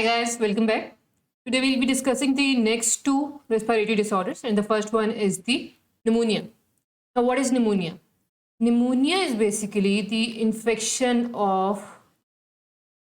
guys, welcome back. Today we'll be discussing the next two respiratory disorders, and the first one is the pneumonia. Now, what is pneumonia? Pneumonia is basically the infection of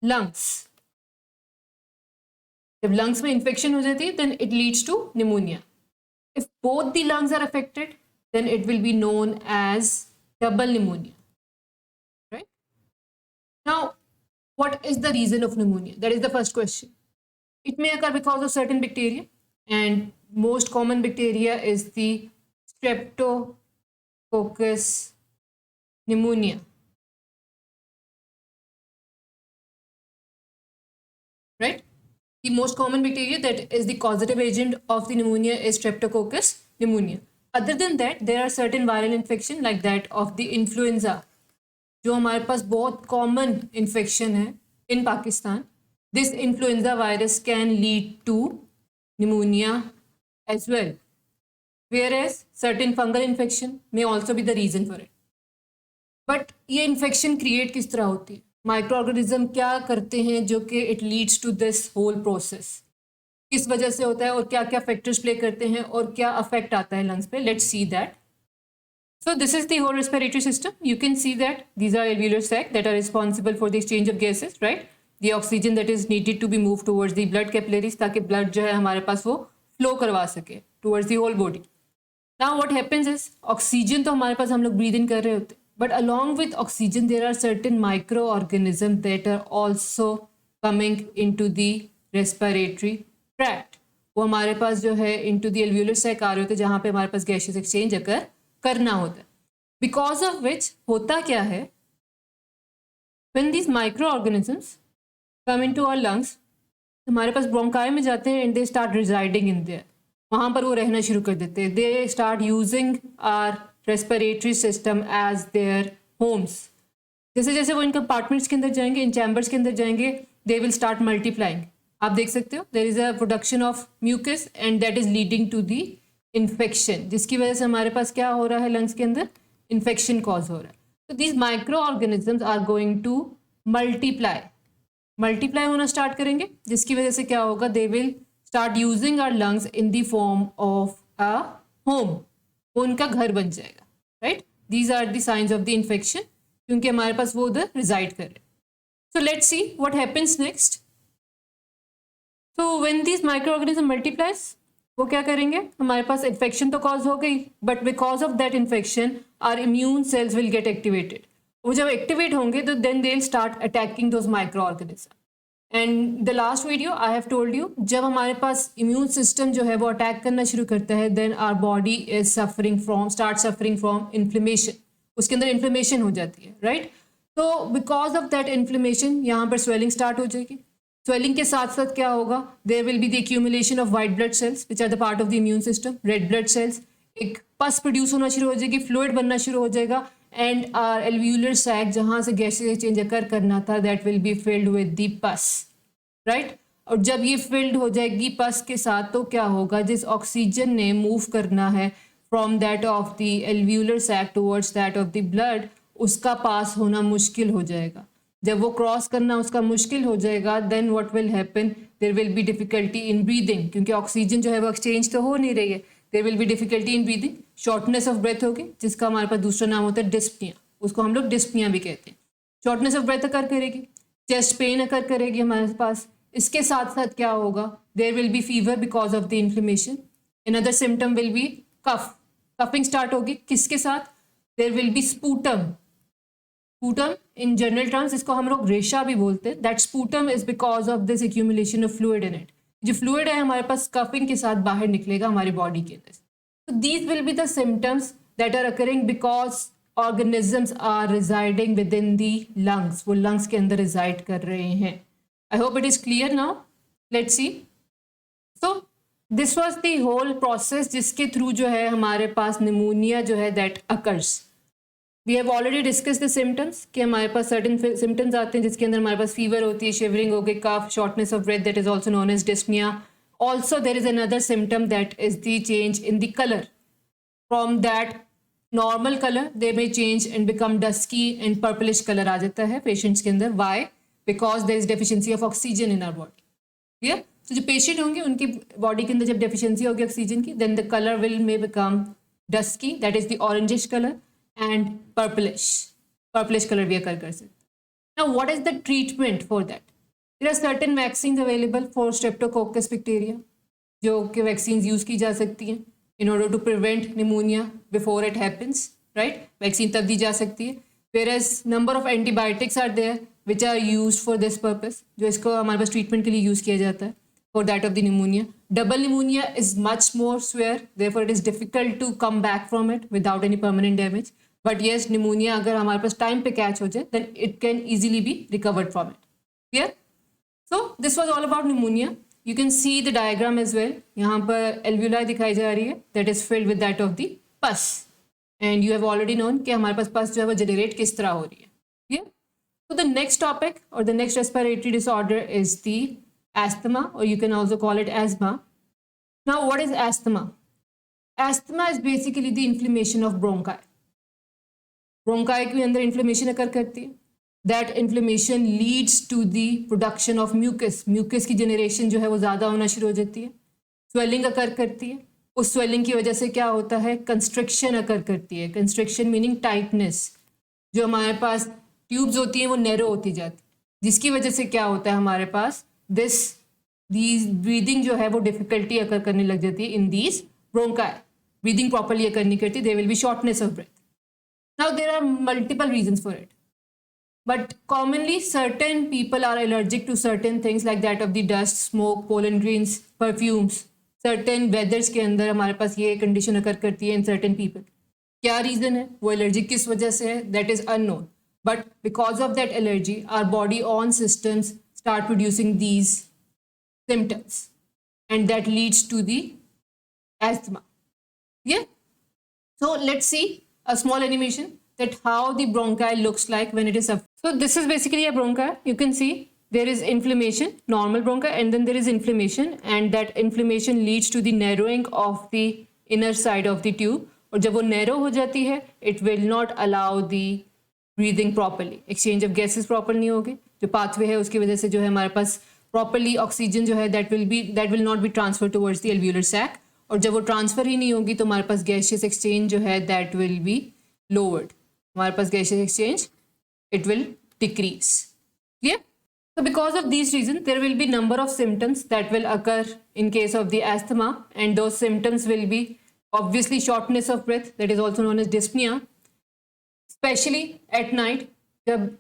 lungs. If lungs में infection हो जाती है, then it leads to pneumonia. If both the lungs are affected, then it will be known as double pneumonia. Right? Now, what is the reason of pneumonia? That is the first question. It may occur because of certain bacteria, and most common bacteria is the Streptococcus pneumonia. Right? The most common bacteria that is the causative agent of the pneumonia is Streptococcus pneumonia. Other than that, there are certain viral infection like that of the influenza, जो हमारे पास बहुत common infection है इन Pakistan. This influenza virus can lead to pneumonia as well, whereas certain fungal infection may also be the reason for it. But ये infection create किस तरह होती है? Microorganism क्या करते हैं जो कि it leads to this whole process? किस वजह से होता है और क्या क्या फैक्टर्स प्ले करते हैं और क्या अफेक्ट आता है लंग्स पे? Let's see that. So this is the whole respiratory system. You can see that these are alveolar sac that are responsible for the exchange of gases, right? The oxygen that is needed to be moved towards the blood capillaries, ताकि blood जो है हमारे पास वो flow करवा सके towards the whole body. Now what happens is oxygen तो हमारे पास हम लोग breathe in कर रहे होते हैं, but along with oxygen there are certain microorganisms that are also coming into the respiratory tract. वो हमारे पास जो है into the alveolar sac आ रहे होते हैं जहाँ पे हमारे पास gaseous exchange अगर करना होता है. Because of which होता क्या है, when these microorganisms come into our lungs, हमारे पास ब्रोंकाई में जाते हैं and they start residing in there. वहाँ पर वो रहना शुरू कर देते हैं. They start using our respiratory system as their homes. जैसे जैसे वो इन कंपार्टमेंट्स के अंदर जाएंगे, इन चैम्बर्स के अंदर जाएंगे, they will start multiplying. आप देख सकते हो, there is a production of mucus and that is leading to the infection, जिसकी वजह से हमारे पास क्या हो रहा है लंग्स के अंदर? इन्फेक्शन कॉज हो रहा है. तो these microorganisms are going to multiply होना स्टार्ट करेंगे, जिसकी वजह से क्या होगा? They will start using our lungs in the form of a home. वो उनका घर बन जाएगा. Right? These are the science of the infection, क्योंकि हमारे पास वो उधर रिजाइड कर रहे हैं. So let's see what happens next. So when these microorganism multiplies, वो क्या करेंगे? हमारे पास इन्फेक्शन तो कॉज हो गई, but because of that infection our immune cells will get activated. वो जब एक्टिवेट होंगे तो then they will start attacking those microorganism. And the last video I have told you, जब हमारे पास इम्यून सिस्टम जो है वो अटैक करना शुरू करता है, then our body is suffering from inflammation. उसके अंदर इन्फ्लेमेशन हो जाती है. राइट? तो बिकॉज ऑफ दैट इन्फ्लेमेशन यहाँ पर स्वेलिंग स्टार्ट हो जाएगी. स्वेलिंग के साथ साथ क्या होगा? There will be the accumulation of white blood cells which are the part of the immune system. Red blood cells, एक पस प्रोड्यूस होना शुरू हो जाएगी, फ्लूइड बनना शुरू हो जाएगा, एंड आर एल्व्यूलर सैक जहाँ से गैसेस एक्सचेंज अकर करना था, that will be filled with the पस. राइट? और जब ये फिल्ड हो जाएगी पस के साथ, तो क्या होगा? जिस ऑक्सीजन ने मूव करना है from that of the alveolar sac towards that of the blood, उसका पास होना मुश्किल हो जाएगा. जब वो क्रॉस करना उसका मुश्किल हो जाएगा, then what will happen? There will be difficulty in breathing, क्योंकि ऑक्सीजन जो है वो एक्सचेंज तो हो नहीं रही है. There will be difficulty in breathing, shortness of breath होगी, जिसका हमारे पास दूसरा नाम होता है डिस्पनिया. उसको हम लोग डिस्पनिया भी कहते हैं. शॉर्टनेस ऑफ ब्रेथ अकर करेगी, चेस्ट पेन अकर करेगी हमारे पास. इसके साथ साथ क्या होगा? There will be fever because of the inflammation. Another symptom will be cough. Coughing start होगी. किसके साथ? There will be sputum. Sputum in general terms इसको हम लोग रेशा भी बोलते हैं. That sputum is because of this accumulation of fluid in it. जो फ्लूइड है हमारे पास कफिंग के साथ बाहर निकलेगा हमारी बॉडी के अंदर. तो these will be the symptoms that are occurring because organisms are residing within the lungs. वो लंग्स के अंदर रिजाइड कर रहे हैं. I hope it is clear now. Let's see. So this was the whole process जिसके through जो है हमारे पास निमोनिया जो है that occurs. We have already discuss the symptoms कि हमारे पास सर्टन सिम्टम्स आते हैं जिसके अंदर हमारे पास फीवर होती है, शिवरिंग हो गई, cough, shortness of breath, that is also known as dyspnea. Also there is another symptom that is the change in the colour. From that normal colour they may change and become dusky and purplish colour आ जाता है patients के अंदर. Why? Because there is deficiency of oxygen in our body. Clear? तो जो patient होंगे उनकी body के अंदर जब डेफिशिएंसी होगी ऑक्सीजन की, then the colour will may become dusky, that is the orangish colour, and purplish colour भी अकर कर सकते हैं. Now, what is the treatment for that? There are certain vaccines available for Streptococcus bacteria, जो कि vaccines use की जा सकती हैं in order to prevent pneumonia before it happens, right? Vaccine तब दी जा सकती है. Whereas number of antibiotics are there which are used for this purpose, जो इसको हमारे पास treatment के लिए यूज़ किया जाता है for that of the pneumonia. Double pneumonia is much more severe, therefore it is difficult to come back from it without any permanent damage. But yes pneumonia अगर हमारे पास टाइम पे कैच हो जाए then it can easily be recovered from it. Clear? So this was all about pneumonia. You can see the diagram as well. यहाँ पर alveoli दिखाई जा रही है that is filled with that of the pus, and you have already known कि हमारे पास पस जो है वो जनरेट किस तरह हो रही है. Clear? So the next topic और the next respiratory disorder is the asthma, और you can also call it asthma. Now what is asthma? Asthma is basically the inflammation of bronchi. Bronchi के अंदर inflammation occur करती है. That inflammation leads to the production of mucus. Mucus की generation जो है वो ज़्यादा होना शुरू हो जाती है. स्वेलिंग अकर करती है. उस स्वेलिंग की वजह से क्या होता है? कंस्ट्रिक्शन अकर करती है. Constriction meaning tightness. जो हमारे पास ट्यूब्स होती हैं वो नैरो होती जाती है, जिसकी वजह से क्या होता है हमारे पास दीज ब्रीदिंग जो है वो डिफिकल्टी अकर करने लग जाती है in these bronchi. Breathing properly occur नहीं करती. There will be shortness of breath. Now there are multiple reasons for it, but commonly certain people are allergic to certain things like that of the dust, smoke, pollen grains, perfumes. Certain weathers के अंदर हमारे पास ये condition occur करती है in certain people. क्या reason है? वो allergic किस वजह से है? That is unknown. But because of that allergy, our body own systems start producing these symptoms, and that leads to the asthma. Yeah. So let's see a small animation that how the bronchi looks like when it is suffering. So this is basically a bronchi. You can see there is inflammation, normal bronchi, and then there is inflammation, and that inflammation leads to the narrowing of the inner side of the tube. और जब वो narrow हो जाती है, it will not allow the breathing properly. Exchange of gases proper नहीं होगी. जो pathway है उसकी वजह से जो है हमारे पास properly oxygen जो है that will not be transferred towards the alveolar sac. और जब वो ट्रांसफ़र ही नहीं होगी तो हमारे पास गैशियस एक्सचेंज जो है दैट विल बी लोवर्ड. हमारे पास gaseous exchange it will decrease. Clear? So because of these reasons, there will be number of symptoms that will occur in case of the asthma, and those symptoms will be obviously shortness of breath, that is also known as dyspnea, especially at night. जब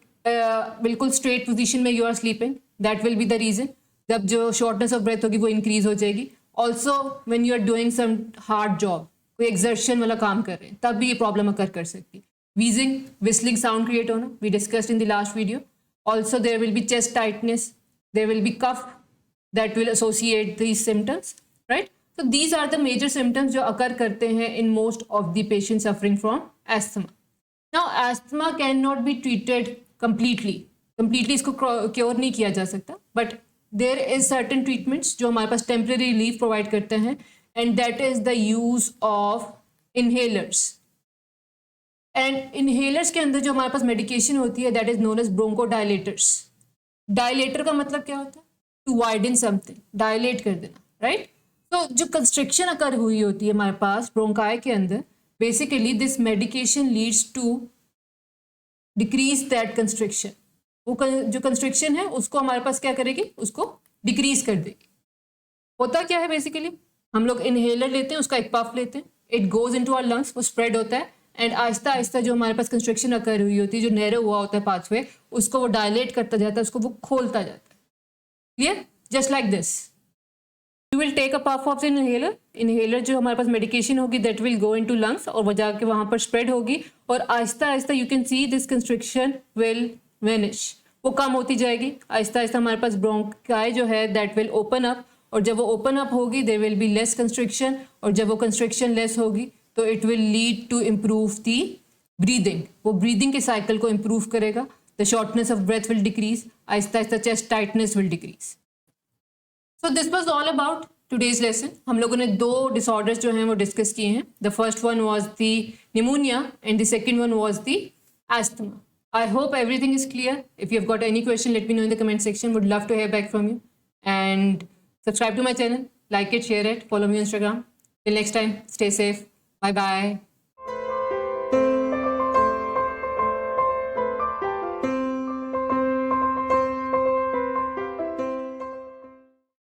बिल्कुल straight position में you are sleeping, that will be the reason. जब जो shortness of breath होगी वो increase हो जाएगी. Also when you are doing some hard job, कोई exertion वाला काम कर रहे हैं, तब भी ये problem occur कर सकती है. Wheezing, whistling sound create होना, we discussed in the last video. Also there will be chest tightness, there will be cough that will associate these symptoms, right? So these are the major symptoms जो occur करते हैं in most of the patients suffering from asthma. Now asthma cannot be treated completely इसको cure नहीं किया जा सकता, but there is certain treatments जो हमारे पास temporary relief provide करते हैं, and that is the use of inhalers. And inhalers के अंदर जो हमारे पास मेडिकेशन होती है that is known as bronchodilators. Dilator का मतलब क्या होता है? टू वाइडन समथिंग, डायलेट कर देना, राइट? तो जो कंस्ट्रिक्शन अकर हुई होती है हमारे पास ब्रोंकाई के अंदर, basically this medication leads to decrease that constriction. वो जो कंस्ट्रिक्शन है उसको हमारे पास क्या करेगी? उसको डिक्रीज कर देगी. होता क्या है बेसिकली, हम लोग इनहेलर लेते हैं, उसका एक पफ लेते हैं, it goes into our lungs, वो स्प्रेड होता है, एंड आहिस्ता आहिस्ता जो हमारे पास कंस्ट्रक्शन अकर हुई होती है, जो नैरो हुआ होता है पाथवे, उसको वो डायलेट करता जाता है, उसको वो खोलता जाता है. Clear? Just like this you will take a puff of inhaler. Inhaler जो हमारे पास मेडिकेशन होगी that will go into lungs और वो जाके वहाँ पर स्प्रेड होगी, और Aahista Aahista you can see this construction will vanish. वो कम होती जाएगी. आहिस्ता आहिस्ता हमारे पास ब्रोंकाई जो है दैट विल ओपन अप, और जब वो ओपन अप होगी there will be less construction, और जब वो कंस्ट्रक्शन लेस होगी तो it will lead to improve the breathing. वो ब्रीदिंग के साइकिल को इम्प्रूव करेगा. The shortness of breath will decrease. आहिस्ता आहिस्ता chest tightness will decrease. So this was all about today's lesson. हम लोगों ने 2 डिसऑर्डर्स जो हैं वो डिस्कस किए हैं. The first one was the pneumonia and the second one was the asthma. I hope everything is clear. If you have got any question, let me know in the comment section. Would love to hear back from you. And Subscribe to my channel, like it, share it, follow me on Instagram. Till next time, stay safe. Bye bye.